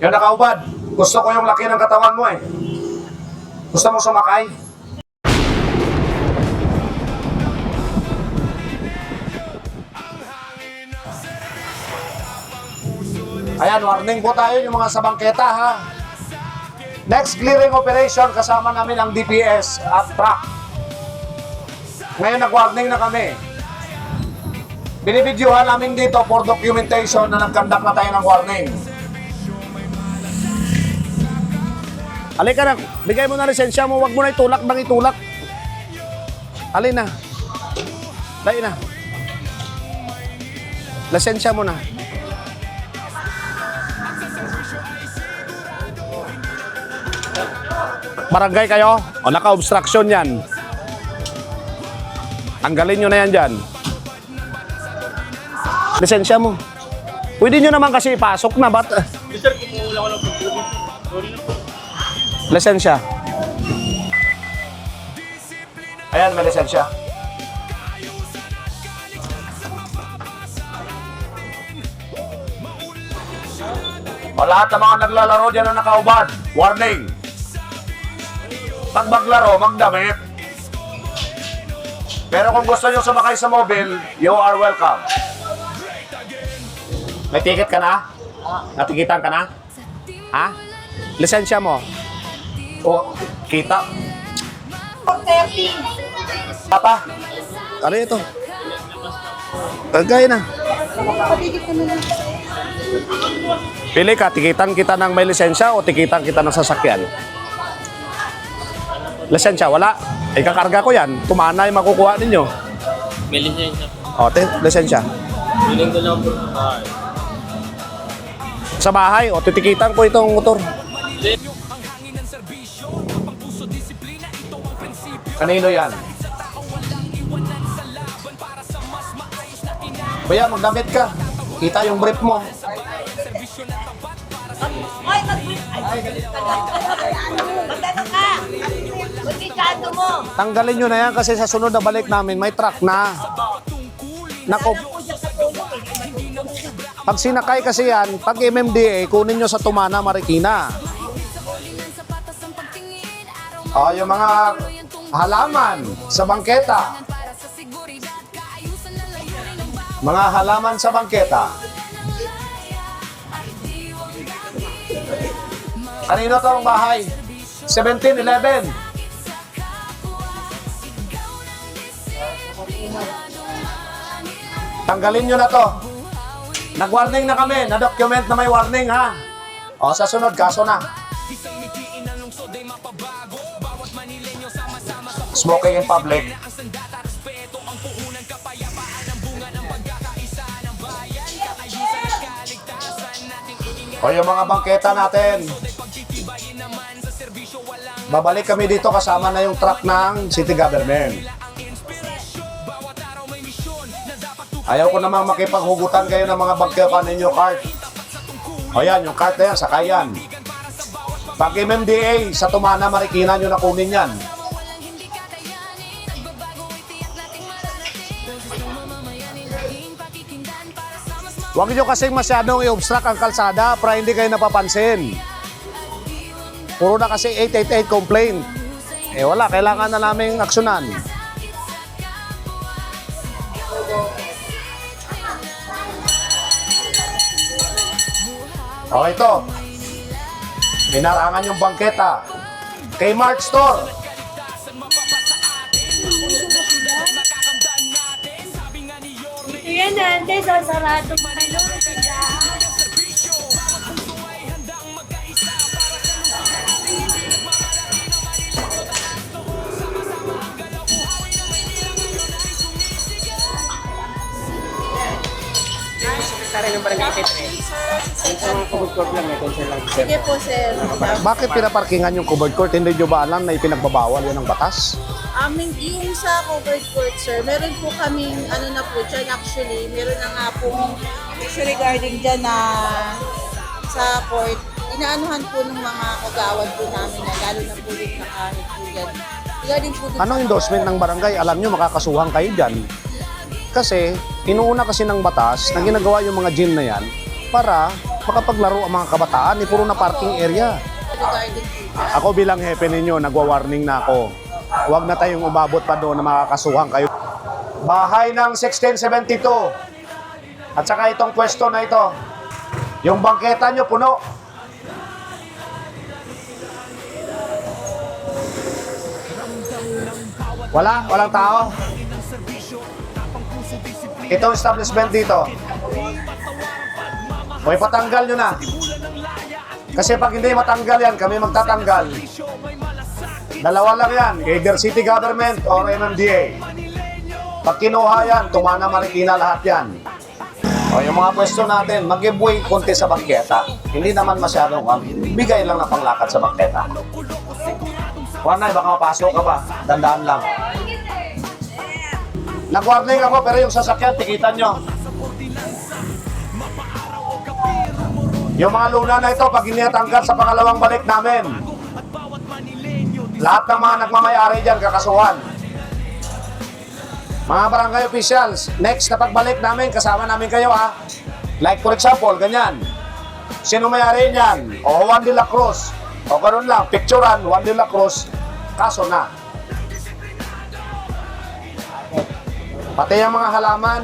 Yung nakaubad, gusto ko yung laki ng katawan mo eh. Gusto mo sumakay? Ayan, warning po tayo yung mga sa bangketa ha. Next clearing operation, kasama namin ang DPS at truck. Ngayon nag-warning na kami. Binibidyohan namin dito for documentation na nagkandak na tayo ng warning. Halika na, bigay mo na lisensya mo, wag mo na itulak bang itulak. Alin na. Dahil na. Lisensya mo na. Barangay kayo? O naka-obstruction yan. Tanggalin nyo na yan dyan. Lisensya mo. Pwede nyo naman kasi ipasok na, ba't? Lisensya. Ayan, may lisensya. O lahat ng mga naglalaro dyan na nakaubad, warning! Pag maglaro, magdamit. Pero kung gusto nyo sumakay sa mobile, you are welcome. May ticket ka na? Natikitan ka na? Ha? Lisensya mo. O, kita. 30. Papa, Ano ito? Gaya na. Pili ka, tikitan kita ng may lisensya o tikitan kita ng sasakyan? Lisensya, wala. Ikakarga ko yan. Tumana yung makukuha ninyo. May lisensya. O, lisensya. Piling ko lang po. Sa bahay, o titikitan ko itong motor. kanino yan? Kuya, magdamit ka. Kita yung brief mo. Ay, magdano ka. Magdikado mo. Tanggalin nyo na yan kasi sa sunod na balik namin, may truck na. Nako, pag sinakay kasi yan, pag MMDA, kunin nyo sa Tumana, Marikina. O, yung mga halaman sa bangketa. Mga halaman sa bangketa. Kanino to ang bahay? 1711. Tanggalin nyo na to. Nag-warning na kami. Na-document na may warning ha. O, sa sunod, kaso na. Smoking in public. O yung mga bangketa natin. Babalik kami dito kasama na yung truck ng city government. Ayaw ko namang makipaghugutan kayo ng mga bangketa ninyo cart. O yan, yung cart na yan, sakayan. Pag MMDA sa Tumana, Marikina nyo na kunin yan. Huwag nyo kasing masyadong i-obstruct ang kalsada para hindi kayo napapansin. Puro na kasi 888 complaint. Eh wala, kailangan na naming aksyonan. O ito. Binarangan yung bangketa. Kmart Store. Yan nante sa sarado pa rin. Sige po, sir. Bakit pinaparkingan yung covered court? Hindi nyo ba alam na ipinagbabawal yan ng batas? Yung sa covered court, sir, meron po kaming, ano na po dyan, actually, meron na nga po issue regarding dyan na sa court, inaanuhan po ng mga kagawad po namin na lalo na po yung nakahanip po dyan. Regarding po dun Anong sa- endorsement ng barangay? Alam nyo, makakasuhan kayo dyan. Kasi, inuuna kasi ng batas na ginagawa yung mga gym na yan para makapaglaro ang mga kabataan. Puro na parking area. Regarding po. Ako bilang hepe ninyo, nagwa-warning na ako. Huwag na tayong umabot pa doon na makakasuhan kayo. Bahay ng 1672. At saka itong pwesto na ito. Yung bangketa nyo puno. Walang tao. Itong establishment dito. O ipatanggal nyo na. Kasi pag hindi matanggal yan, kami magtatanggal. Dalawa lang yan, either city government or MMDA. Pag kinuha yan, Tumana, Marikina, lahat yan. O yung mga pwesto natin, mag-giveaway konti sa bangketa. Hindi naman masyadong bigay lang na panglakad sa bangketa. Wanay, baka mapasok ka pa. Dandaan lang. Nag-warning ako, pero yung sasakyan, tikitan nyo. Yung mga luna na ito, pag hindi natanggal sa pangalawang balik namin, lahat ng mga nagmamayari dyan, kakasuhan. Mga barangay officials, next na pagbalik namin, kasama namin kayo ha. Like for example, ganyan. Sino mayari niyan? O Juan de la Cruz. O ganun lang, picturean, Juan de la Cruz, kaso na. Pati yung mga halaman.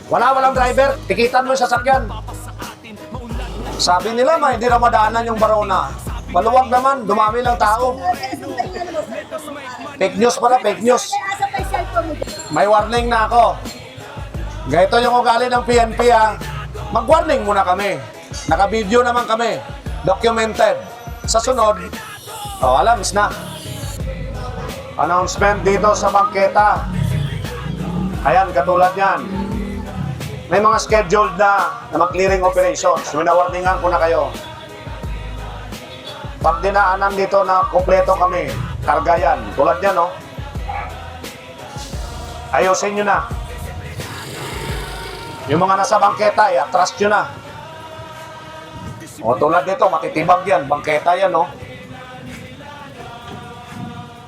Walang driver, tikitan mo yung sasakyan. Sabi nila, hindi na madaanan yung Barona. Maluwag naman, dumami lang tao. Fake news pala, fake news. May warning na ako. Ganito yung ugali ng PNP ha. Mag-warning muna kami. Naka-video naman kami. Documented. Sa sunod, alams na. Announcement dito sa bangketa. Ayan, katulad yan. May mga scheduled na mag-clearing operations. Winawarningan ko na kayo. Pag dinaanan dito na kompleto kami, karga yan. Tulad yan, no? Ayusin nyo na. Yung mga nasa bangketa, atras nyo na. O tulad dito, matitibag yan. Bangketa yan, no?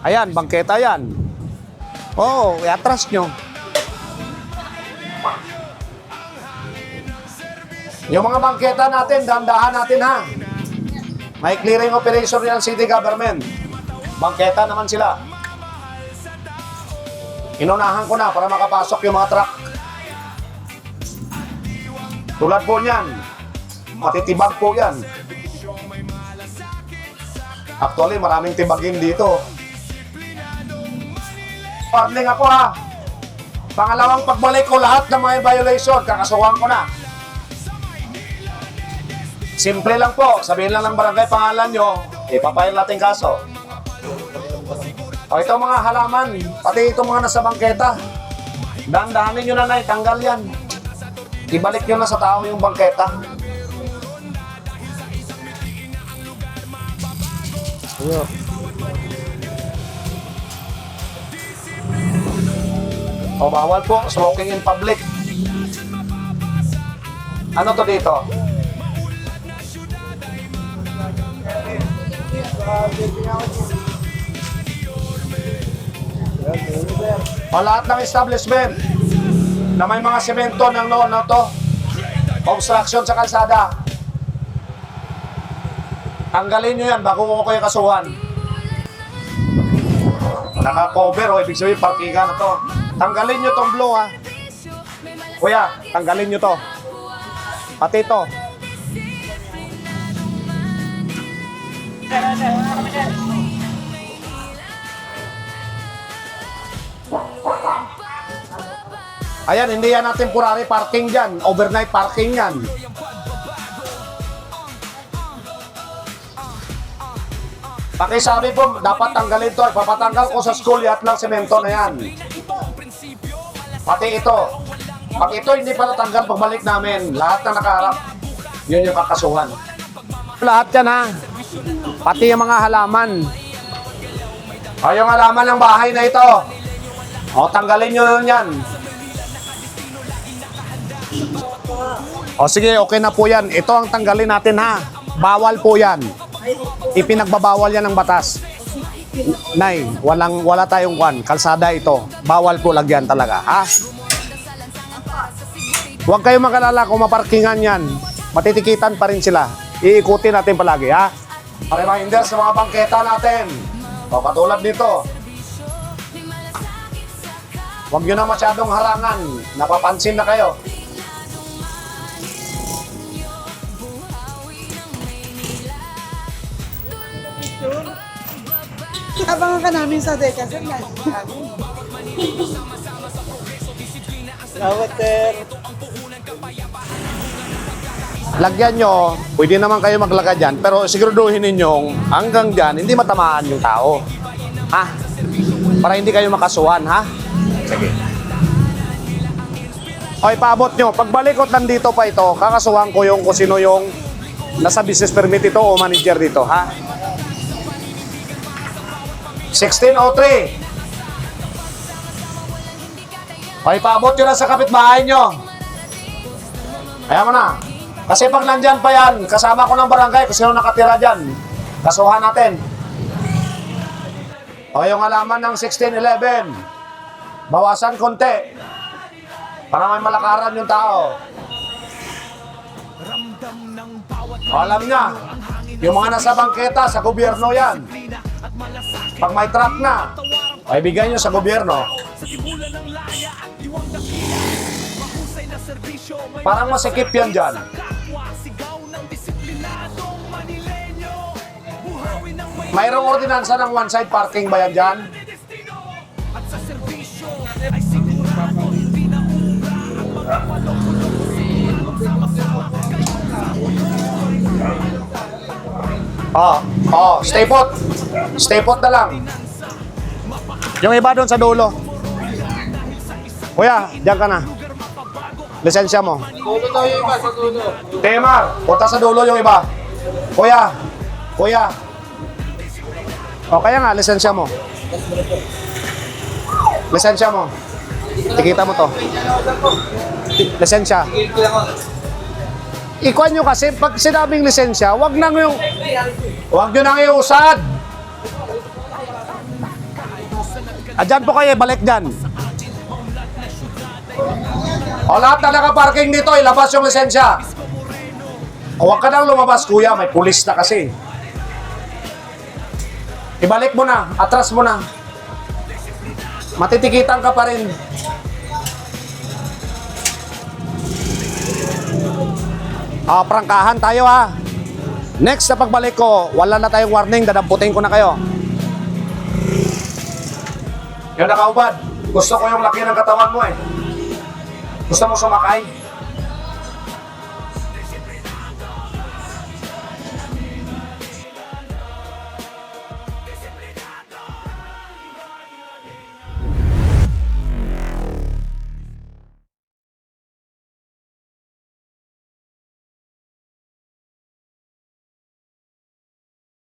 Ayan, bangketa yan. Oo, atras nyo. Yung mga bangketa natin, dahan-dahan natin ha. May clearing operation yan city government. Bangketa naman sila. Inunahan ko na para makapasok yung mga truck. Tulad po niyan. Matitibag po yan. Actually, maraming tibagin dito. Warning ako ha. Pangalawang pagbalik ko lahat ng mga violation, kakasuhan ko na. Simple lang po, sabihin lang ng barangay pangalan nyo, ipapayal natin kaso. O ito mga halaman, pati itong mga nasa bangketa, dahan-dahanin nyo na tanggal yan. Ibalik nyo na sa tao yung bangketa. O bawal po, smoking in public. Ano to dito? O lahat ng establishment na may mga semento ng noon na to, obstruction sa kalsada, tanggalin nyo yan bago ko kayo kasuhan. Naka-cover o ibig sabihin parkingan na to. Tanggalin nyo tong blue ha. Kuya, tanggalin nyo to. Pati to. Ayan, hindi yan natin temporary parking dyan. Overnight parking yan. Pakisabi po, dapat tanggalin to. Papatanggal ko sa school yat lang semento na yan. Pati ito. Pag ito hindi pa natanggal, pagbalik namin, lahat na nakaharap, yun yung kakasuhan. Lahat yan ha. Pati yung mga halaman. O yung halaman ng bahay na ito. O tanggalin nyo yun yan. O sige, okay na po yan. Ito ang tanggalin natin ha. Bawal po yan. Ipinagbabawal yan ng batas. Nay, wala tayong kalsada ito. Bawal po lagyan talaga, ha? Huwag kayong mag-alala kung maparkingan yan. Matitikitan pa rin sila. Iikutin natin palagi, ha? Reminder sa mga bangketa natin. O, katulad nito. Huwag nyo na masyadong harangan. Napapansin na kayo. Abangan ka namin sa Deca, sir. Lagyan nyo, pwede naman kayo maglagay dyan, pero siguraduhin ninyong hanggang dyan, hindi matamaan yung tao. Ha? Para hindi kayo makasuhan, ha? Sige. O, ipaabot nyo. Pagbalik ko nandito pa ito, kakasuhan ko yung kung sino yung nasa business permit ito o manager dito, ha? 1603. O, ipaabot nyo na sa kapitbahay nyo. Ayaw mo na. Kasi pag nandyan pa yan, kasama ko ng barangay kung sino nakatira dyan. Kasuhan natin. O, yung alaman ng 1611. Bawasan konti. Para may malakaran yung tao. O, alam niya, yung mga nasa bangketa, sa gobyerno yan. Pag may truck na, o ibigay nyo sa gobyerno. Parang masikip yan dyan. Mayroong ordinansa ng one-side parking ba yan dyan? Stay put. Stay put na lang. Yung iba doon sa dulo. Kuya, diyan ka na. Lisensya mo. Dulo daw yung iba sa dulo. Temar, punta sa dulo yung iba. Kuya, kuya. O kaya nga, lisensya mo. Lisensya mo. Tikita mo to. Lisensya. Ikuan nyo kasi, pag sinabing lisensya, wag nyo nang iusad. Adyan po kayo, balik dyan. O lahat na nakaparking dito, ilabas yung lisensya. O huwag ka nang lumabas, kuya, may pulis na kasi. Ibalik mo na, atras mo na. Matitikitan ka pa rin. Prangkahan tayo, ha. Next na pagbalik ko, wala na tayong warning, dadamputin ko na kayo. Yung nakaubad, gusto ko yung laki ng katawan mo eh. Gusto mo sumakay?